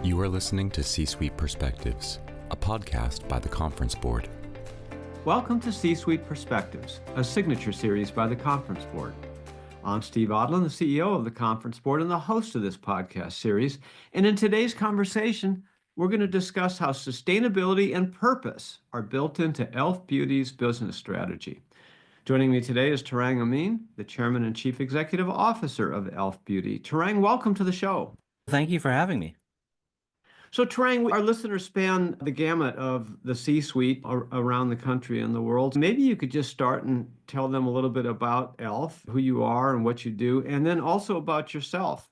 You are listening to C-Suite Perspectives, a podcast by the Conference Board. Welcome to C-Suite Perspectives, a signature series by the Conference Board. I'm Steve Odlandand, the CEO of the Conference Board and the host of this podcast series. And in today's conversation, we're going to discuss how sustainability and purpose are built into e.l.f. Beauty's business strategy. Joining me today is Tarang Amin, the Chairman and Chief Executive Officer of e.l.f. Beauty. Tarang, welcome to the show. Thank you for having me. So Tarang, our listeners span the gamut of the C-suite around the country and the world. Maybe you could just start and tell them a little bit about e.l.f., who you are and what you do, and then also about yourself.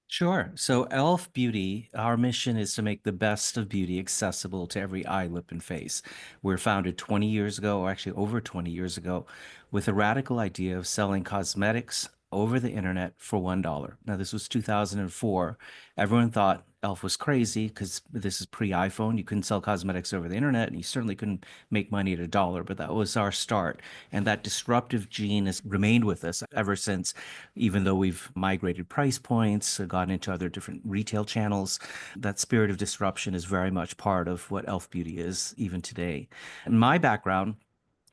Sure. So e.l.f. Beauty, our mission is to make the best of beauty accessible to every eye, lip, and face. We're founded 20 years ago, or actually over 20 years ago, with a radical idea of selling cosmetics over the internet for $1. Now, this was 2004. Everyone thought e.l.f. was crazy because this is pre-iPhone. You couldn't sell cosmetics over the internet, and you certainly couldn't make money at $1, but that was our start. And that disruptive gene has remained with us ever since, even though we've migrated price points, gotten into other different retail channels. That spirit of disruption is very much part of what e.l.f. Beauty is even today. And my background,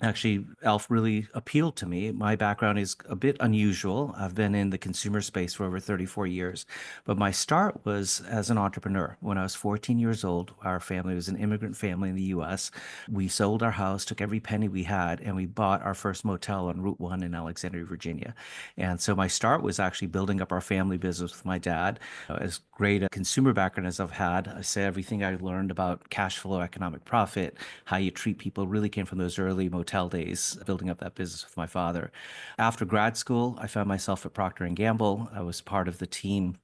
actually, e.l.f. really appealed to me. My background is a bit unusual. I've been in the consumer space for over 34 years, but my start was as an entrepreneur. When I was 14 years old, our family was an immigrant family in the U.S. We sold our house, took every penny we had, and we bought our first motel on Route 1 in Alexandria, Virginia. And so my start was actually building up our family business with my dad. As great a consumer background as I've had, I say everything I learned about cash flow, economic profit, how you treat people really came from those early motel days, building up that business with my father. After grad school, I found myself at Procter & Gamble. I was part of the team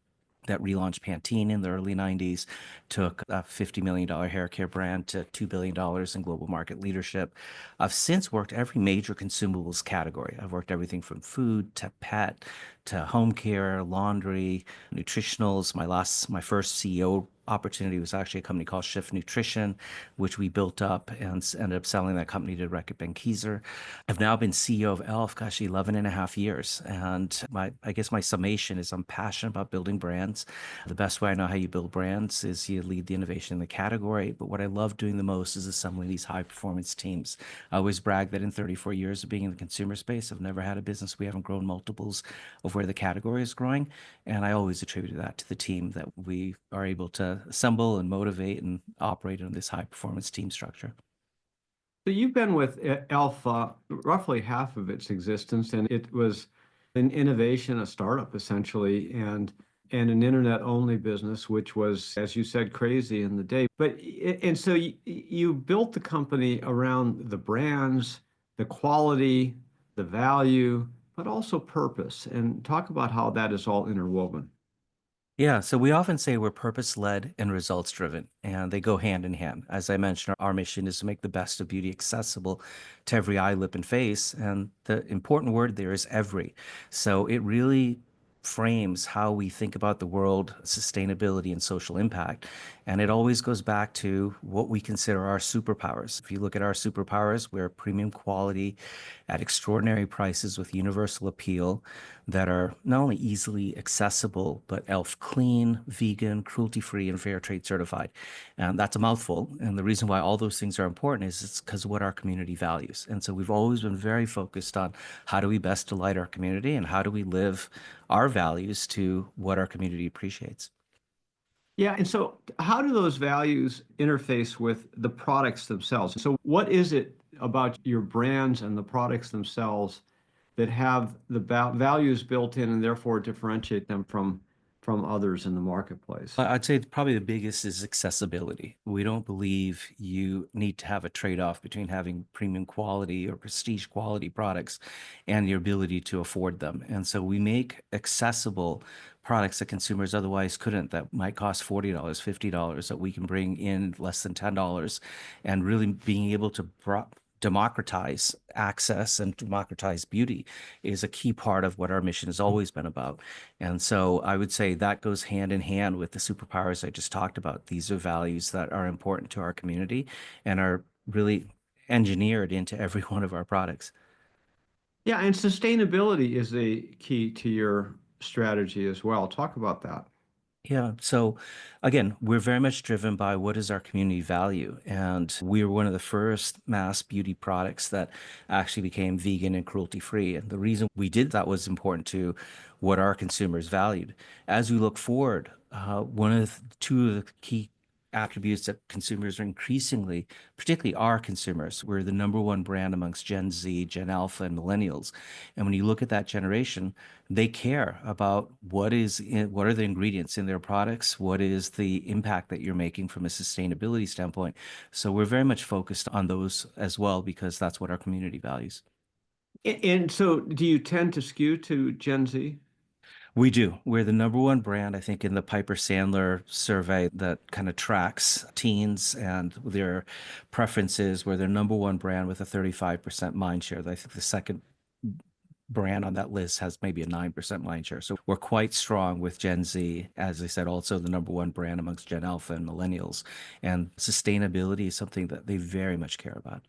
that relaunched Pantene in the early 90s, took a $50 million hair care brand to $2 billion in global market leadership. I've since worked every major consumables category. I've worked everything from food to pet to home care, laundry, nutritionals. My first CEO opportunity was actually a company called Shift Nutrition, which we built up and ended up selling that company to Reckitt Benckiser. I've now been CEO of e.l.f., 11 and a half years. And I guess my summation is I'm passionate about building brands. The best way I know how you build brands is you lead the innovation in the category. But what I love doing the most is assembling these high performance teams. I always brag that in 34 years of being in the consumer space, I've never had a business we haven't grown multiples of where the category is growing. And I always attribute that to the team that we are able to assemble and motivate and operate in this high performance team structure. So you've been with e.l.f. Roughly half of its existence, and it was an innovation, a startup essentially, and an internet-only business, which was, as you said, crazy in the day. And so you built the company around the brands, the quality, the value, but also purpose. And talk about how that is all interwoven. Yeah, so we often say we're purpose-led and results-driven, and they go hand in hand. As I mentioned, our mission is to make the best of beauty accessible to every eye, lip, and face. And the important word there is every. So it really frames how we think about the world, sustainability, and social impact. And it always goes back to what we consider our superpowers. If you look at our superpowers, we're premium quality at extraordinary prices with universal appeal that are not only easily accessible, but e.l.f. clean, vegan, cruelty-free, and fair trade certified. And that's a mouthful. And the reason why all those things are important is it's because of what our community values. And so we've always been very focused on how do we best delight our community and how do we live our values to what our community appreciates. Yeah, and so how do those values interface with the products themselves? So what is it about your brands and the products themselves that have the values built in and therefore differentiate them from others in the marketplace? I'd say probably the biggest is accessibility. We don't believe you need to have a trade-off between having premium quality or prestige quality products and your ability to afford them. And so we make accessible products that consumers otherwise couldn't, that might cost $40, $50, that we can bring in less than $10, and really being able to democratize access and democratize beauty is a key part of what our mission has always been about. And so I would say that goes hand in hand with the superpowers I just talked about. These are values that are important to our community and are really engineered into every one of our products. Yeah, and sustainability is a key to your strategy as well. Talk about that. Yeah. So again, we're very much driven by what is our community value. And we were one of the first mass beauty products that actually became vegan and cruelty free. And the reason we did that was important to what our consumers valued. As we look forward, two of the key attributes that consumers are increasingly, particularly our consumers, we're the number one brand amongst Gen Z, Gen Alpha, and millennials. And when you look at that generation, they care about what are the ingredients in their products, what is the impact that you're making from a sustainability standpoint. So we're very much focused on those as well because that's what our community values. And so do you tend to skew to Gen Z? We do. We're the number one brand, I think, in the Piper Sandler survey that kind of tracks teens and their preferences. We're the number one brand with a 35% mind share. I think the second brand on that list has maybe a 9% mind share. So we're quite strong with Gen Z. As I said, also the number one brand amongst Gen Alpha and millennials. And sustainability is something that they very much care about.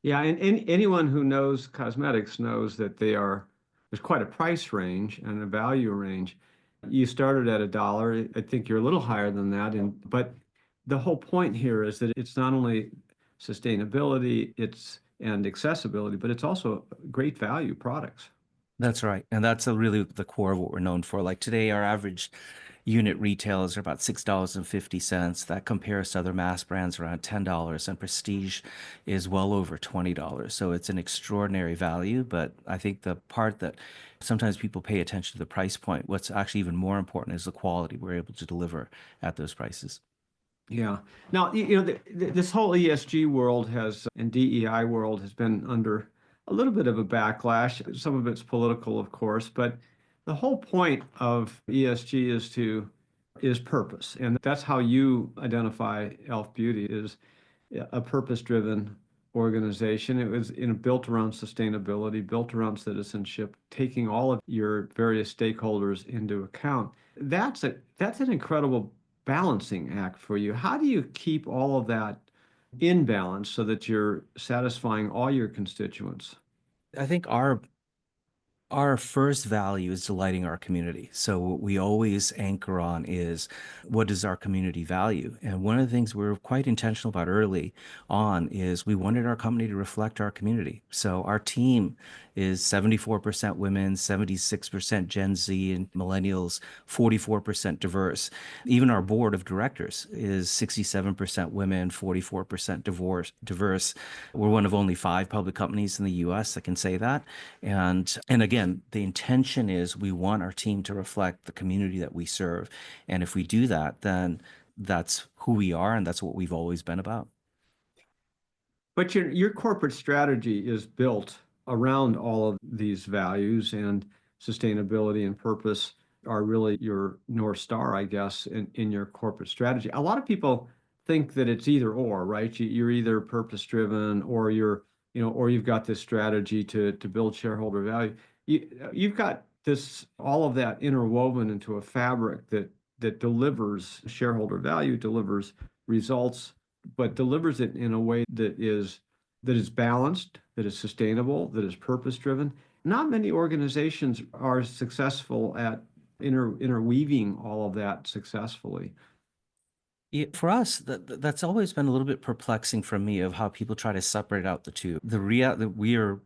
Yeah, and anyone who knows cosmetics knows that there's quite a price range and a value range. You started at $1. I think you're a little higher than that. But the whole point here is that it's not only sustainability, and accessibility, but it's also great value products. That's right. And that's really the core of what we're known for. Like today, our average unit retails are about $6.50. That compares to other mass brands around $10, and prestige is well over $20. So it's an extraordinary value. But I think the part that sometimes people pay attention to the price point, what's actually even more important is the quality we're able to deliver at those prices. Yeah. Now, this whole ESG world and DEI world has been under a little bit of a backlash. Some of it's political, of course, but the whole point of ESG is purpose, and that's how you identify e.l.f. Beauty is a purpose-driven organization. It was built around sustainability, built around citizenship, taking all of your various stakeholders into account. That's an incredible balancing act for you. How do you keep all of that in balance so that you're satisfying all your constituents? I think our first value is delighting our community. So what we always anchor on is what does our community value? And one of the things we're quite intentional about early on is we wanted our company to reflect our community. So our team is 74% women, 76% Gen Z and millennials, 44% diverse. Even our board of directors is 67% women, 44% diverse. We're one of only 5 public companies in the US that can say that. And again, the intention is we want our team to reflect the community that we serve. And if we do that, then that's who we are and that's what we've always been about. But your corporate strategy is built around all of these values, and sustainability and purpose are really your North Star, I guess, in your corporate strategy. A lot of people think that it's either or, right? You're either purpose driven or you've got this strategy to build shareholder value. You've got all of that interwoven into a fabric that delivers shareholder value, delivers results, but delivers it in a way that is balanced, that is sustainable, that is purpose driven. Not many organizations are successful at interweaving all of that successfully. Yeah, for us, that's always been a little bit perplexing for me of how people try to separate out the two. That we are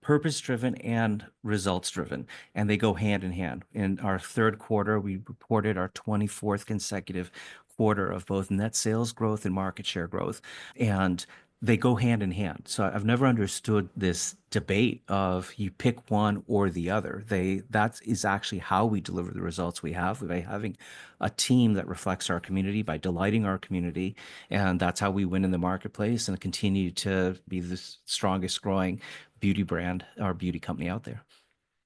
purpose driven and results driven, and they go hand in hand. In our third quarter, we reported our 24th consecutive quarter of both net sales growth and market share growth. And they go hand in hand. So I've never understood this debate of you pick one or the other. That is actually how we deliver the results we have by having a team that reflects our community, by delighting our community, and that's how we win in the marketplace and continue to be the strongest growing beauty brand or beauty company out there.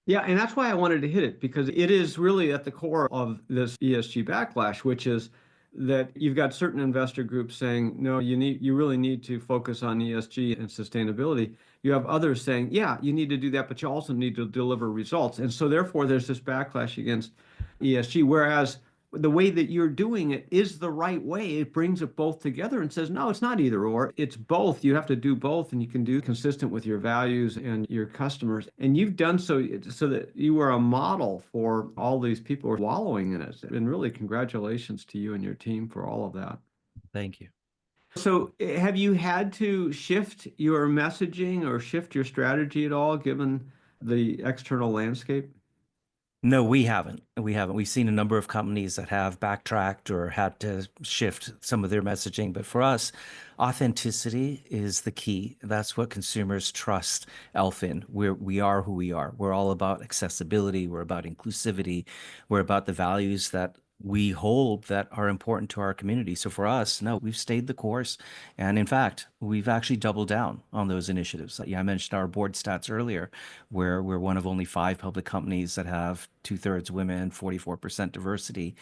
Yeah, and that's why I wanted to hit it, because it is really at the core of this ESG backlash, which is that you've got certain investor groups saying, no, you really need to focus on ESG and sustainability. You have others saying, yeah, you need to do that, but you also need to deliver results. And so therefore there's this backlash against ESG. Whereas the way that you're doing it is the right way. It brings it both together and says, no, it's not either or. It's both. You have to do both, and you can do consistent with your values and your customers. And you've done so that you are a model for all these people who are wallowing in it. And really, congratulations to you and your team for all of that. Thank you. So, have you had to shift your messaging or shift your strategy at all, given the external landscape? No, we haven't. We haven't. We've seen a number of companies that have backtracked or had to shift some of their messaging. But for us, authenticity is the key. That's what consumers trust e.l.f. in. We are who we are. We're all about accessibility. We're about inclusivity. We're about the values that we hold that are important to our community. So for us, no, we've stayed the course. And in fact, we've actually doubled down on those initiatives. Yeah, I mentioned our board stats earlier, where we're one of only 5 public companies that have 2/3 women, 44% diversity.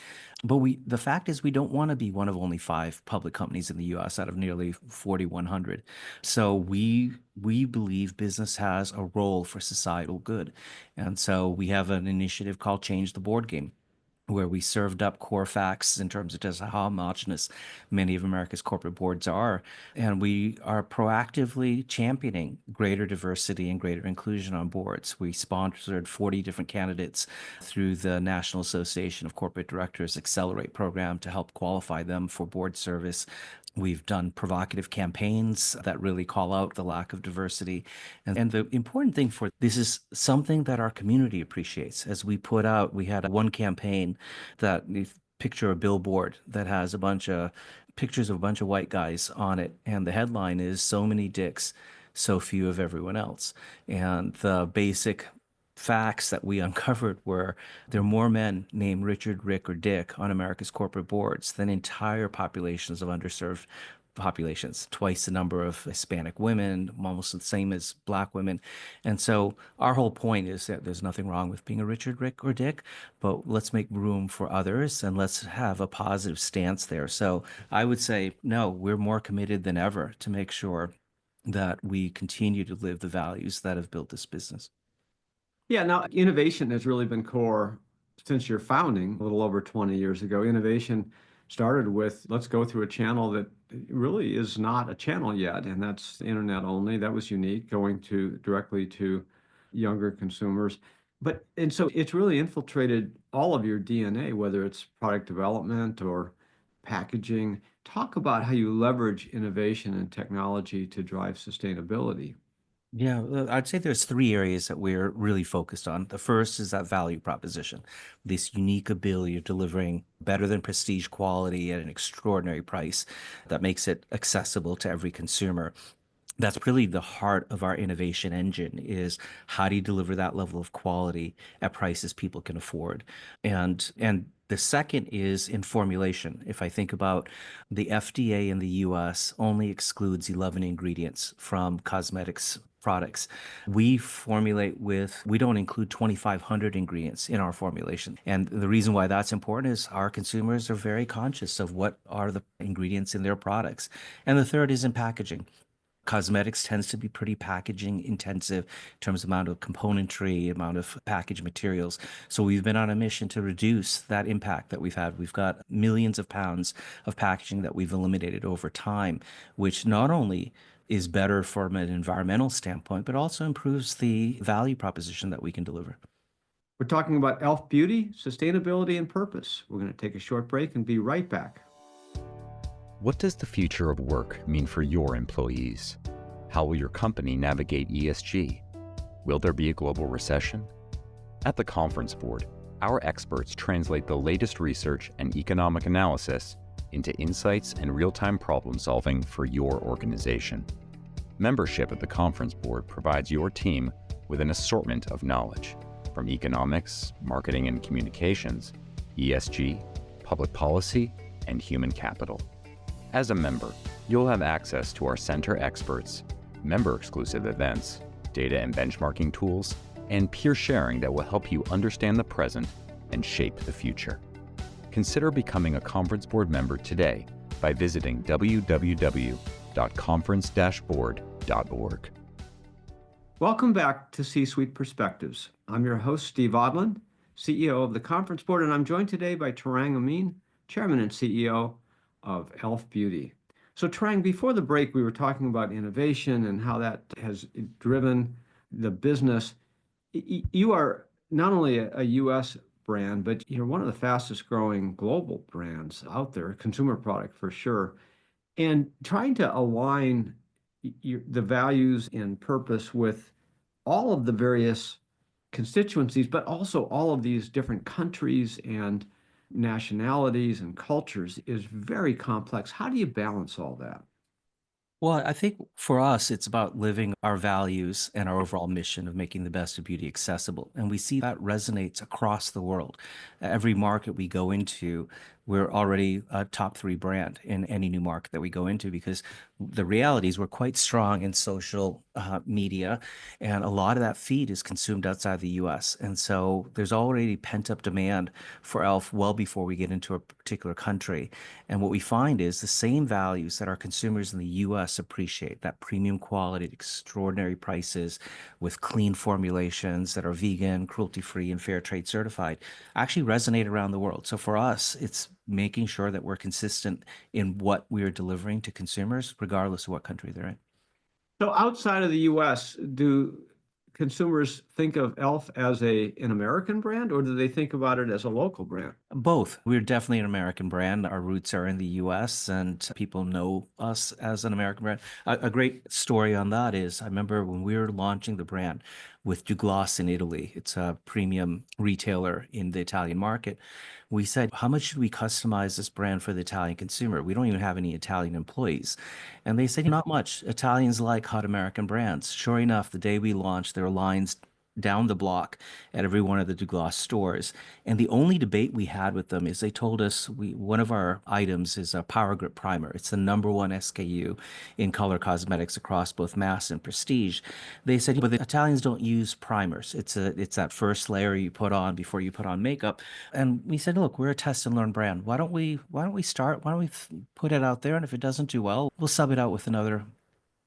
But the fact is, we don't want to be one of only 5 public companies in the US out of nearly 4,100. So we believe business has a role for societal good. And so we have an initiative called Change the Board Game, where we served up core facts in terms of just how homogenous many of America's corporate boards are. And we are proactively championing greater diversity and greater inclusion on boards. We sponsored 40 different candidates through the National Association of Corporate Directors Accelerate program to help qualify them for board service. We've done provocative campaigns that really call out the lack of diversity. And the important thing for this is something that our community appreciates. As we put out, we had one campaign that you picture a billboard that has a bunch of pictures of a bunch of white guys on it. And the headline is "So many dicks, so few of everyone else." And the basic facts that we uncovered were there are more men named Richard, Rick, or Dick on America's corporate boards than entire populations of underserved populations, twice the number of Hispanic women, almost the same as Black women. And so our whole point is that there's nothing wrong with being a Richard, Rick, or Dick, but let's make room for others and let's have a positive stance there. So I would say, no, we're more committed than ever to make sure that we continue to live the values that have built this business. Yeah, now innovation has really been core since your founding a little over 20 years ago. Innovation started with let's go through a channel that really is not a channel yet, and that's internet only. That was unique, going to directly to younger consumers. And so it's really infiltrated all of your DNA, whether it's product development or packaging. Talk about how you leverage innovation and technology to drive sustainability. Yeah, I'd say there's 3 areas that we're really focused on. The first is that value proposition, this unique ability of delivering better than prestige quality at an extraordinary price that makes it accessible to every consumer. That's really the heart of our innovation engine is how do you deliver that level of quality at prices people can afford? And the second is in formulation. If I think about the FDA in the US only excludes 11 ingredients from cosmetics products. We don't include 2,500 ingredients in our formulation. And the reason why that's important is our consumers are very conscious of what are the ingredients in their products. And the third is in packaging. Cosmetics tends to be pretty packaging intensive in terms of amount of componentry, amount of package materials. So we've been on a mission to reduce that impact that we've had. We've got millions of pounds of packaging that we've eliminated over time, which not only is better from an environmental standpoint, but also improves the value proposition that we can deliver. We're talking about e.l.f. Beauty, sustainability, and purpose. We're going to take a short break and be right back. What does the future of work mean for your employees? How will your company navigate ESG? Will there be a global recession? At the Conference Board, our experts translate the latest research and economic analysis into insights and real-time problem solving for your organization. Membership at the Conference Board provides your team with an assortment of knowledge, from economics, marketing and communications, ESG, public policy, and human capital. As a member, you'll have access to our center experts, member-exclusive events, data and benchmarking tools, and peer sharing that will help you understand the present and shape the future. Consider becoming a Conference Board member today by visiting www.conference-board.org. Welcome back to C-Suite Perspectives. I'm your host, Steve Odlandand, CEO of the Conference Board, and I'm joined today by Tarang Amin, Chairman and CEO of e.l.f. Beauty. So, Tarang, before the break, we were talking about innovation and how that has driven the business. You are not only a U.S. brand, but you're one of the fastest growing global brands out there, consumer product for sure. And trying to align the values and purpose with all of the various constituencies, but also all of these different countries and nationalities and cultures is very complex. How do you balance all that? Well, I think for us, it's about living our values and our overall mission of making the best of beauty accessible. And we see that resonates across the world. Every market we go into, we're already a top three brand in any new market that we go into because the reality is we're quite strong in social media, and a lot of that feed is consumed outside the US. And so there's already pent up demand for e.l.f. well before we get into a particular country. And what we find is the same values that our consumers in the US appreciate, that premium quality, extraordinary prices with clean formulations that are vegan, cruelty-free, and fair trade certified, actually resonate around the world. So for us, it's making sure that we're consistent in what we are delivering to consumers, regardless of what country they're in. So outside of the US, do consumers think of e.l.f. as an American brand, or do they think about it as a local brand? Both. We're definitely an American brand. Our roots are in the US and people know us as an American brand. A great story on that is I remember when we were launching the brand with Douglas in Italy. It's a premium retailer in the Italian market. We said, how much should we customize this brand for the Italian consumer? We don't even have any Italian employees. And they said, not much. Italians like hot American brands. Sure enough, the day we launched, there were lines down the block at every one of the Douglas stores. And the only debate we had with them is they told us one of our items is a Power Grip Primer. It's the number one SKU in color cosmetics across both mass and prestige. They said, but the Italians don't use primers. It's that first layer you put on before you put on makeup. And we said, look, we're a test and learn brand. Why don't we put it out there? And if it doesn't do well, we'll sub it out with another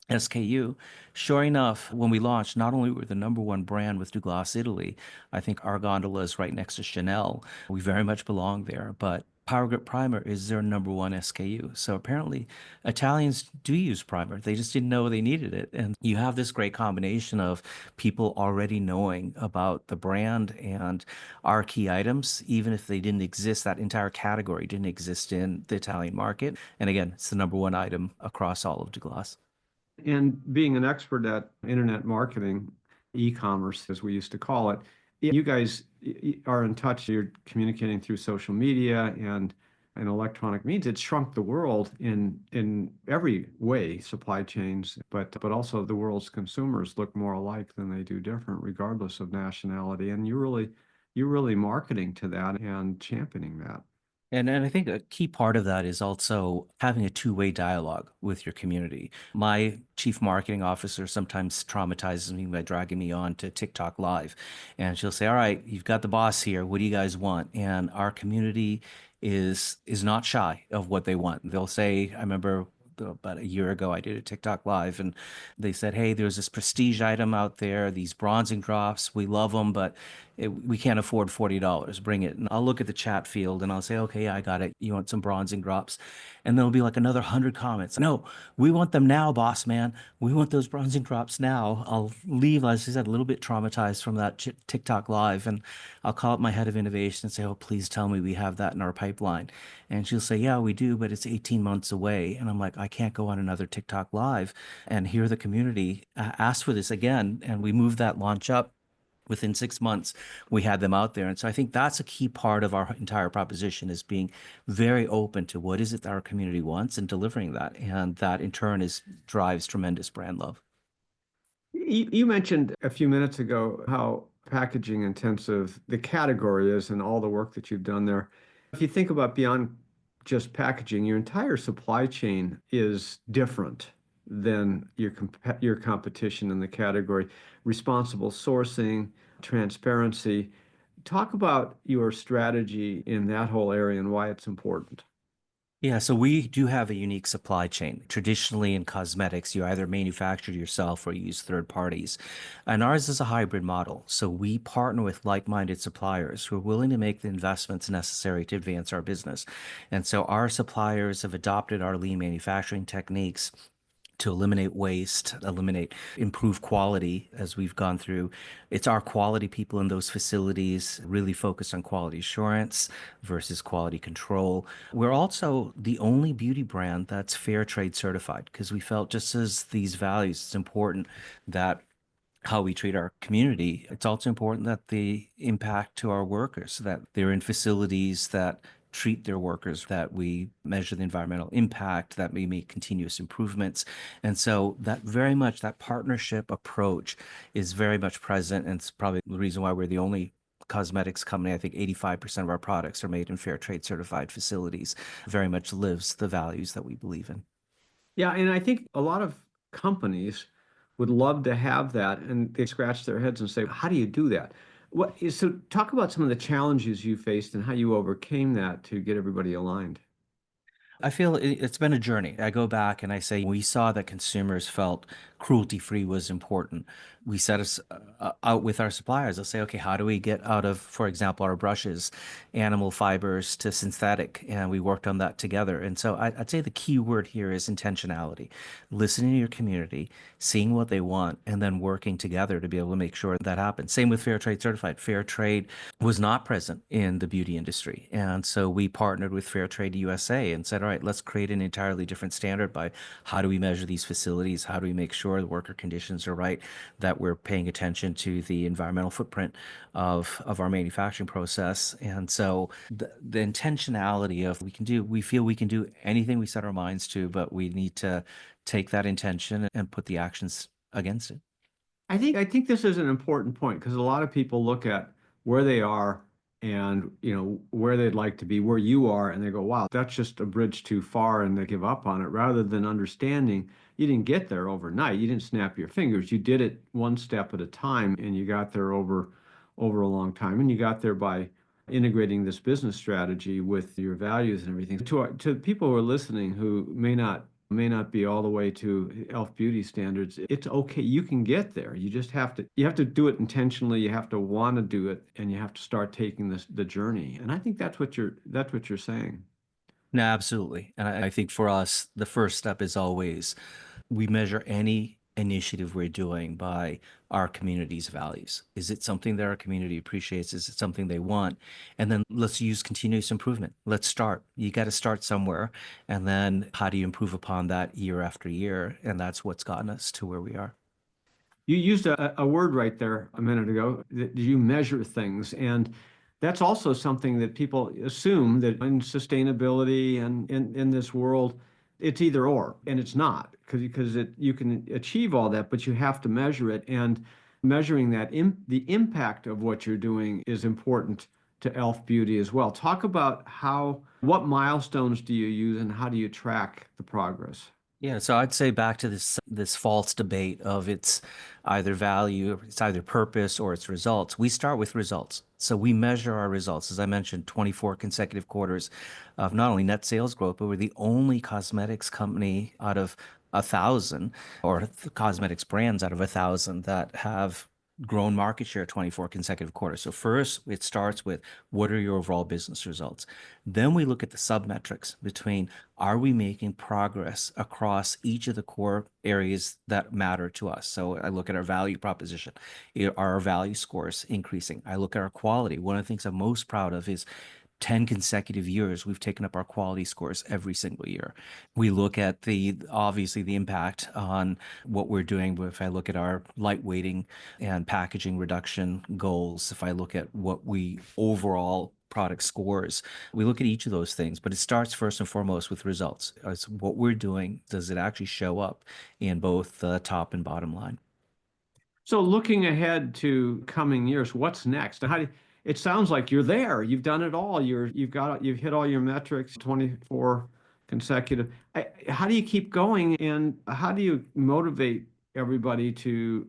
SKU. Sure enough, when we launched, not only were we the number one brand with Douglas Italy, I think our gondola is right next to Chanel. We very much belong there, but Power Grip Primer is their number one SKU. So apparently Italians do use primer. They just didn't know they needed it. And you have this great combination of people already knowing about the brand and our key items, even if they didn't exist, that entire category didn't exist in the Italian market. And again, it's the number one item across all of Douglas. And being an expert at internet marketing, e-commerce, as we used to call it, you guys are in touch. You're communicating through social media and electronic means. It's shrunk the world in every way, supply chains, but also the world's consumers look more alike than they do different, regardless of nationality. And you're really marketing to that and championing that. And I think a key part of that is also having a two-way dialogue with your community. My chief marketing officer sometimes traumatizes me by dragging me on to TikTok Live. And she'll say, all right, you've got the boss here. What do you guys want? And our community is not shy of what they want. They'll say, I remember about a year ago, I did a TikTok Live and they said, hey, there's this prestige item out there, these bronzing drops. We love them, but we can't afford $40. Bring it. And I'll look at the chat field and I'll say, okay, I got it. You want some bronzing drops? And there'll be like another 100 comments. No, we want them now, boss man. We want those bronzing drops now. I'll leave, as I said, a little bit traumatized from that TikTok Live. And I'll call up my head of innovation and say, oh, please tell me we have that in our pipeline. And she'll say, yeah, we do, but it's 18 months away. And I'm like, I can't go on another TikTok Live and hear the community ask for this again. And we moved that launch up. Within 6 months, we had them out there. And so I think that's a key part of our entire proposition is being very open to what is it that our community wants and delivering that. And that in turn drives tremendous brand love. You mentioned a few minutes ago how packaging intensive the category is and all the work that you've done there. If you think about beyond just packaging, your entire supply chain is different than your competition in the category. Responsible sourcing, transparency. Talk about your strategy in that whole area and why it's important. Yeah, so we do have a unique supply chain. Traditionally in cosmetics, you either manufacture yourself or you use third parties. And ours is a hybrid model. So we partner with like-minded suppliers who are willing to make the investments necessary to advance our business. And so our suppliers have adopted our lean manufacturing techniques to eliminate waste, improve quality as we've gone through. It's our quality people in those facilities really focused on quality assurance versus quality control. We're also the only beauty brand that's fair trade certified because we felt just as these values, it's important that how we treat our community, it's also important that the impact to our workers, that they're in facilities that treat their workers, that we measure the environmental impact, that we make continuous improvements. And so that very much, that partnership approach is very much present. And it's probably the reason why we're the only cosmetics company. I think 85% of our products are made in fair trade certified facilities, very much lives the values that we believe in. Yeah, and I think a lot of companies would love to have that, and they scratch their heads and say, "How do you do that?" So talk about some of the challenges you faced and how you overcame that to get everybody aligned. I feel it's been a journey. I go back and I say we saw that consumers felt cruelty-free was important. We set us out with our suppliers. I'll say, okay, how do we get out of, for example, our brushes, animal fibers to synthetic? And we worked on that together. And so I'd say the key word here is intentionality, listening to your community, seeing what they want, and then working together to be able to make sure that happens. Same with Fair Trade Certified. Fair Trade was not present in the beauty industry. And so we partnered with Fair Trade USA and said, all right, let's create an entirely different standard by how do we measure these facilities? How do we make sure the worker conditions are right, that we're paying attention to the environmental footprint of our manufacturing process? And so the intentionality of we feel we can do anything we set our minds to, but we need to take that intention and put the actions against it. I think this is an important point because a lot of people look at where they are and where they'd like to be, where you are, and they go, "Wow, that's just a bridge too far," and they give up on it rather than understanding you didn't get there overnight. You didn't snap your fingers. You did it one step at a time, and you got there over a long time, and you got there by integrating this business strategy with your values and everything. To people who are listening who may not be all the way to e.l.f. beauty standards. It's okay. You can get there. You have to do it intentionally. You have to want to do it, and you have to start taking the journey. And I think that's what you're saying. No, absolutely. And I think for us, the first step is always we measure any initiative we're doing by our community's values. Is it something that our community appreciates? Is it something they want? And then let's use continuous improvement. Let's start. You got to start somewhere. And then how do you improve upon that year after year? And that's what's gotten us to where we are. You used a word right there a minute ago that you measure things. And that's also something that people assume that in sustainability and in this world, it's either or, and it's not because you can achieve all that, but you have to measure it. And measuring the impact of what you're doing is important to e.l.f. Beauty as well. Talk about what milestones do you use and how do you track the progress? Yeah, so I'd say back to this false debate of its either value, it's either purpose or its results. We start with results. So we measure our results. As I mentioned, 24 consecutive quarters of not only net sales growth, but we're the only cosmetics company out of 1,000 or cosmetics brands out of 1,000 that have grown market share 24 consecutive quarters. So first, it starts with what are your overall business results? Then we look at the sub-metrics between are we making progress across each of the core areas that matter to us? So I look at our value proposition. Are our value scores increasing? I look at our quality. One of the things I'm most proud of is 10 consecutive years, we've taken up our quality scores every single year. We look at obviously the impact on what we're doing. If I look at our lightweighting and packaging reduction goals, if I look at what we overall product scores, we look at each of those things, but it starts first and foremost with results. It's what we're doing. Does it actually show up in both the top and bottom line? So looking ahead to coming years, what's next? It sounds like you're there. You've done it all. You've hit all your metrics, 24 consecutive. How do you keep going and how do you motivate everybody to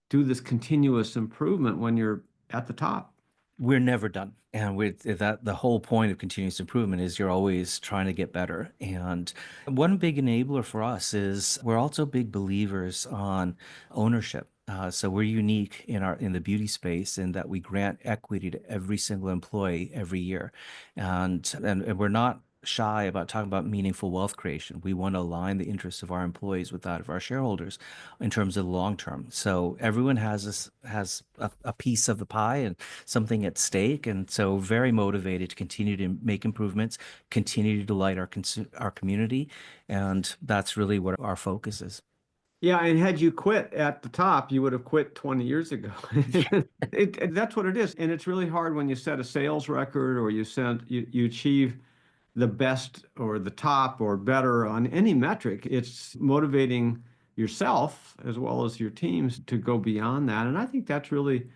do this continuous improvement when you're at the top? We're never done. And the whole point of continuous improvement is you're always trying to get better. And one big enabler for us is we're also big believers on ownership. So we're unique in the beauty space in that we grant equity to every single employee every year. And we're not shy about talking about meaningful wealth creation. We want to align the interests of our employees with that of our shareholders in terms of the long term. So everyone has a piece of the pie and something at stake, and so very motivated to continue to make improvements, continue to delight our community, and that's really what our focus is. Yeah, and had you quit at the top, you would have quit 20 years ago. That's what it is. And it's really hard when you set a sales record or you achieve the best or the top or better on any metric. It's motivating yourself as well as your teams to go beyond that. And I think that's really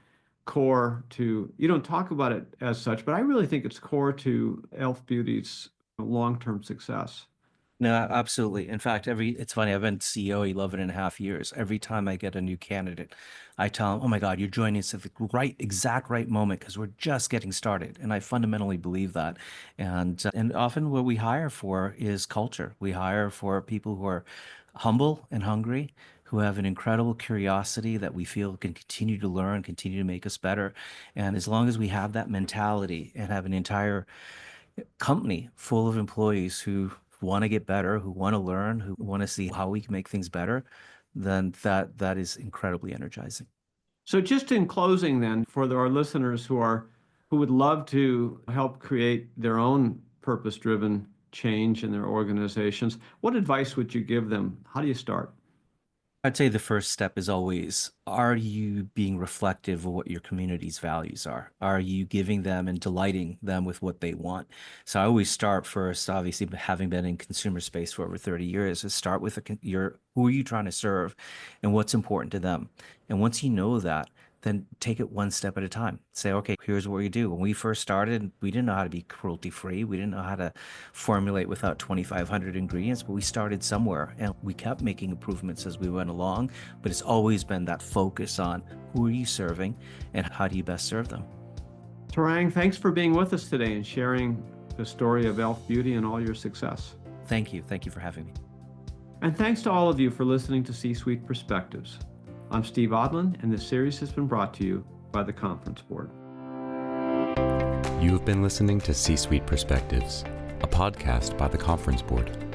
core to, you don't talk about it as such, but I really think it's core to e.l.f. Beauty's long-term success. No, absolutely. In fact, it's funny, I've been CEO 11 and a half years. Every time I get a new candidate, I tell them, oh my God, you're joining us at the exact right moment because we're just getting started. And I fundamentally believe that. And often what we hire for is culture. We hire for people who are humble and hungry, who have an incredible curiosity that we feel can continue to learn, continue to make us better. And as long as we have that mentality and have an entire company full of employees who want to get better, who want to learn, who want to see how we can make things better, then that is incredibly energizing. So just in closing then, for our listeners who would love to help create their own purpose-driven change in their organizations, what advice would you give them? How do you start? I'd say the first step is always, are you being reflective of what your community's values are? Are you giving them and delighting them with what they want? So I always start first, obviously, having been in consumer space for over 30 years, is start with who are you trying to serve and what's important to them? And once you know that, then take it one step at a time. Say, okay, here's what we do. When we first started, we didn't know how to be cruelty-free. We didn't know how to formulate without 2,500 ingredients, but we started somewhere and we kept making improvements as we went along. But it's always been that focus on who are you serving and how do you best serve them. Tarang, thanks for being with us today and sharing the story of e.l.f. Beauty and all your success. Thank you. Thank you for having me. And thanks to all of you for listening to C-Suite Perspectives. I'm Steve Odlandand, and this series has been brought to you by the Conference Board. You have been listening to C-Suite Perspectives, a podcast by the Conference Board.